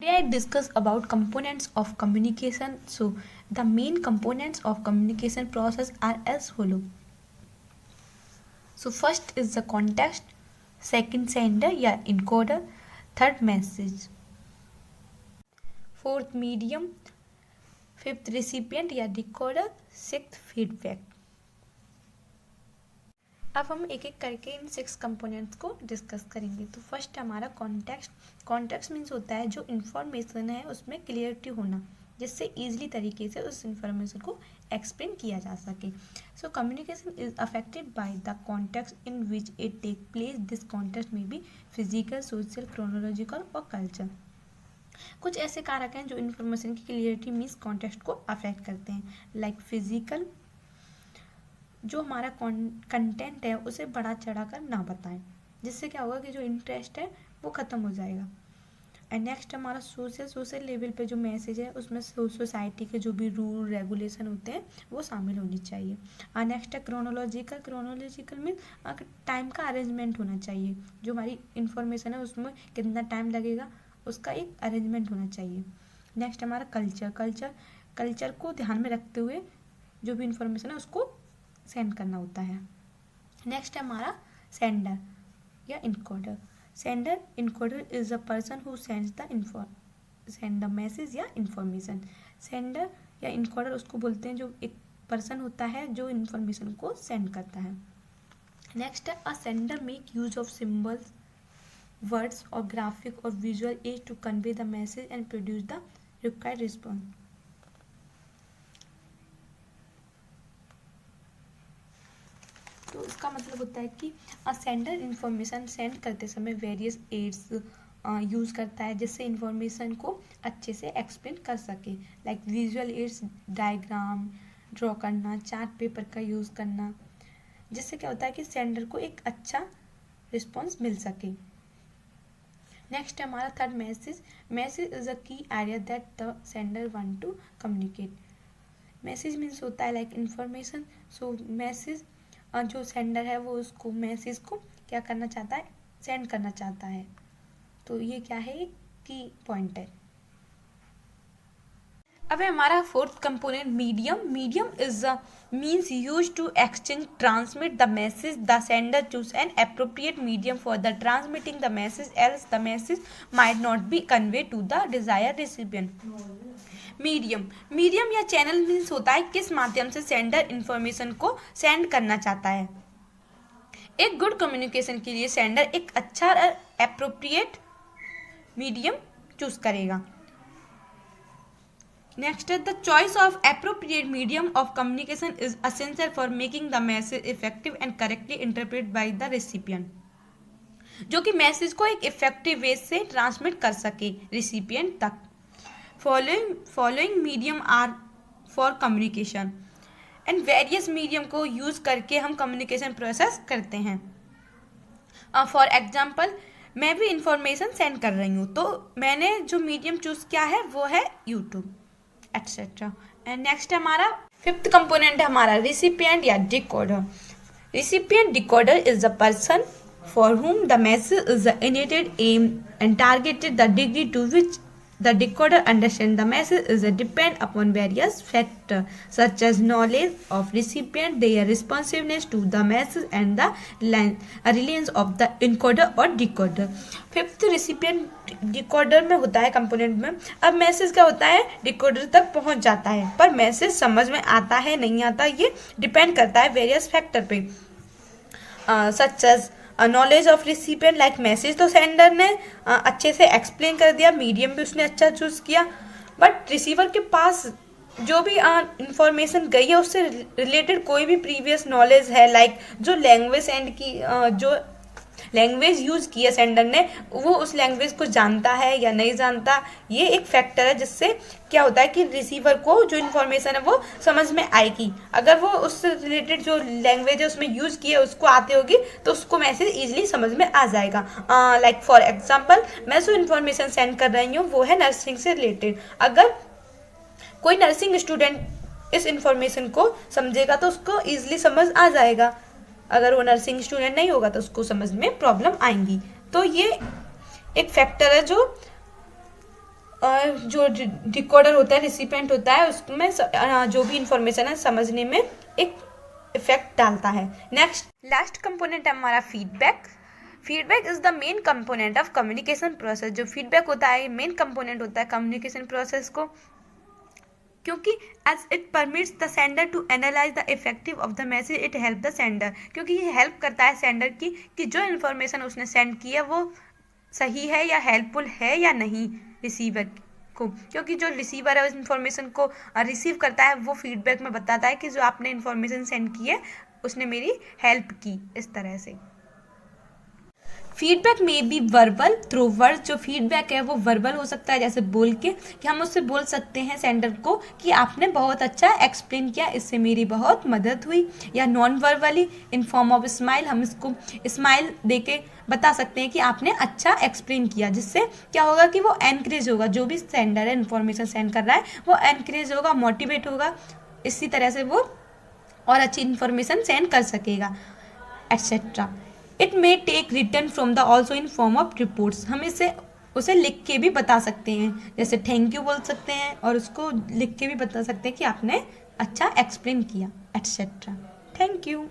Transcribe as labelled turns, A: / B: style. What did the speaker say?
A: Today I discuss about components of communication. So the main components of communication process are as follow. So first is the context, second sender या encoder, third message, fourth medium, fifth recipient या decoder, sixth feedback. अब हम एक एक करके इन 6 components को discuss करेंगे। तो फर्स्ट हमारा कॉन्टेक्स्ट। कॉन्टेक्स्ट मीन्स होता है जो इन्फॉर्मेशन है उसमें क्लियरिटी होना, जिससे ईजिली तरीके से उस इन्फॉर्मेशन को एक्सप्लेन किया जा सके। So communication is affected by the context in which it take place. This context में भी फिजिकल, सोशल, क्रोनोलॉजिकल और कल्चर। कुछ ऐसे कारक हैं जो इन्फॉर्मेशन की क्लियरिटी मीन्स कॉन्टेक्स्ट को अफेक्ट करते हैं। लाइक फिजिकल, जो हमारा कंटेंट है उसे बढ़ा चढ़ा कर ना बताएं, जिससे क्या होगा कि जो इंटरेस्ट है वो ख़त्म हो जाएगा। एंड नेक्स्ट हमारा सोशल लेवल पे जो मैसेज है उसमें सोसाइटी के जो भी रूल रेगुलेशन होते हैं वो शामिल होनी चाहिए। और नेक्स्ट है क्रोनोलॉजिकल में टाइम का अरेंजमेंट होना चाहिए। जो हमारी इंफॉर्मेशन है उसमें कितना टाइम लगेगा उसका एक अरेंजमेंट होना चाहिए। नेक्स्ट हमारा कल्चर को ध्यान में रखते हुए जो भी इंफॉर्मेशन है उसको सेंड करना होता है। नेक्स्ट है हमारा सेंडर या encoder. Sender encoder is a person who send the message या इंफॉर्मेशन। सेंडर या इनकोडर उसको बोलते हैं जो एक पर्सन होता है जो इंफॉर्मेशन को सेंड करता है। नेक्स्ट है a sender make use of symbols, words और ग्राफिक और visual aid to convey the message and produce the required response. तो इसका मतलब होता है कि सेंडर इंफॉर्मेशन सेंड करते समय वेरियस एड्स यूज़ करता है जिससे इंफॉर्मेशन को अच्छे से एक्सप्लेन कर सके। Like visual aids, diagram draw करना, चार्ट पेपर का यूज़ करना, जिससे क्या होता है कि सेंडर को एक अच्छा रिस्पॉन्स मिल सके। नेक्स्ट हमारा third message is a key area that the sender want to communicate. Message means होता है लाइक इंफॉर्मेशन। सो मैसेज जो सेंडर है वो उसको मैसेज को क्या करना चाहता है, सेंड करना चाहता है। तो ये क्या है, की पॉइंट है। अब है हमारा fourth component medium is a means use to exchange transmit the message. The sender choose an appropriate medium for the transmitting the message else the message might not be convey to the desire recipient. Medium या channel means होता है किस माध्यम से sender information को send करना चाहता है। एक गुड कम्युनिकेशन के लिए सेंडर एक अच्छा एप्रोप्रिएट मीडियम चूज करेगा। नेक्स्ट है the choice of appropriate medium of communication is essential for making the message effective and correctly interpret by the recipient, जो कि मैसेज को एक इफेक्टिव वे से ट्रांसमिट कर सके रिसिपिएंट तक। Following medium are for communication and various medium को use करके हम कम्युनिकेशन प्रोसेस करते हैं। फॉर एग्जाम्पल, मैं भी इंफॉर्मेशन सेंड कर रही हूँ तो मैंने जो मीडियम चूज किया है वो है यूट्यूब एटसेट्रा। एंड नेक्स्ट हमारा फिफ्थ कंपोनेंट है हमारा रिसिपिएंट या decoder. Recipient decoder is the person for whom the message is the intended, aim and targeted. The degree to which the decoder understands the message is depend upon various factors such as knowledge of recipient, their responsiveness to the message and the reliance of the encoder or decoder. Fifth recipient decoder में होता है component में। अब message क्या होता है, decoder तक पहुंच जाता है पर मैसेज समझ में आता है नहीं आता, ये डिपेंड करता है वेरियस फैक्टर पे। Such as knowledge of recipient, like message तो सेंडर ने अच्छे से एक्सप्लेन कर दिया, मीडियम भी उसने अच्छा चूज किया, बट रिसीवर के पास जो भी इंफॉर्मेशन गई है उससे रिलेटेड कोई भी प्रीवियस नॉलेज है, लाइक जो लैंग्वेज सेंड की जो लैंग्वेज यूज की है सेंडर ने वो उस लैंग्वेज को जानता है या नहीं जानता, ये एक फैक्टर है जिससे क्या होता है कि रिसीवर को जो इन्फॉर्मेशन है वो समझ में आएगी। अगर वो उससे रिलेटेड जो लैंग्वेज है उसमें यूज की है उसको आती होगी तो उसको मैसेज इजीली समझ में आ जाएगा। लाइक फॉर एग्जाम्पल, मैं जो इन्फॉर्मेशन सेंड कर रही हूँ वो है नर्सिंग से रिलेटेड। अगर कोई नर्सिंग स्टूडेंट इस इंफॉर्मेशन को समझेगा तो उसको ईजिली समझ आ जाएगा, अगर वो नर्सिंग स्टूडेंट नहीं होगा तो उसको समझ में प्रॉब्लम आएंगी। तो ये एक फैक्टर है जो जो डिकोडर होता है, रिसिपिएंट होता है, उसमें जो भी इंफॉर्मेशन है समझने में एक इफेक्ट डालता है। नेक्स्ट लास्ट कंपोनेंट है हमारा feedback. Feedback is the main component of communication process. जो फीडबैक होता है मेन कंपोनेंट होता है कम्युनिकेशन प्रोसेस को, क्योंकि as it permits the sender to analyze the effective of the message, it help the sender, क्योंकि ये हेल्प करता है सेंडर की कि जो इन्फॉर्मेशन उसने सेंड की है वो सही है या हेल्पफुल है या नहीं रिसीवर को, क्योंकि जो रिसीवर है उस इन्फॉर्मेशन को रिसीव करता है वो फीडबैक में बताता है कि जो आपने इन्फॉर्मेशन सेंड की है उसने मेरी हेल्प की। इस तरह से फीडबैक में बी वर्बल थ्रू वर्ड। जो फीडबैक है वो वर्बल हो सकता है, जैसे बोल के, कि हम उससे बोल सकते हैं सेंडर को कि आपने बहुत अच्छा एक्सप्लेन किया, इससे मेरी बहुत मदद हुई। या non verbally in form of smile, हम इसको स्माइल देके बता सकते हैं कि आपने अच्छा एक्सप्लेन किया, जिससे क्या होगा कि वो एनकरेज होगा, जो भी सेंडर है इन्फॉर्मेशन सेंड कर रहा है वो एनकरेज होगा, मोटिवेट होगा, इसी तरह से वो और अच्छी इन्फॉर्मेशन सेंड कर सकेगा etcetera. It may take return from the also in form of reports. हम इसे उसे लिख के भी बता सकते हैं, जैसे थैंक यू बोल सकते हैं और उसको लिख के भी बता सकते हैं कि आपने अच्छा एक्सप्लेन किया एट्सेट्रा। Thank you.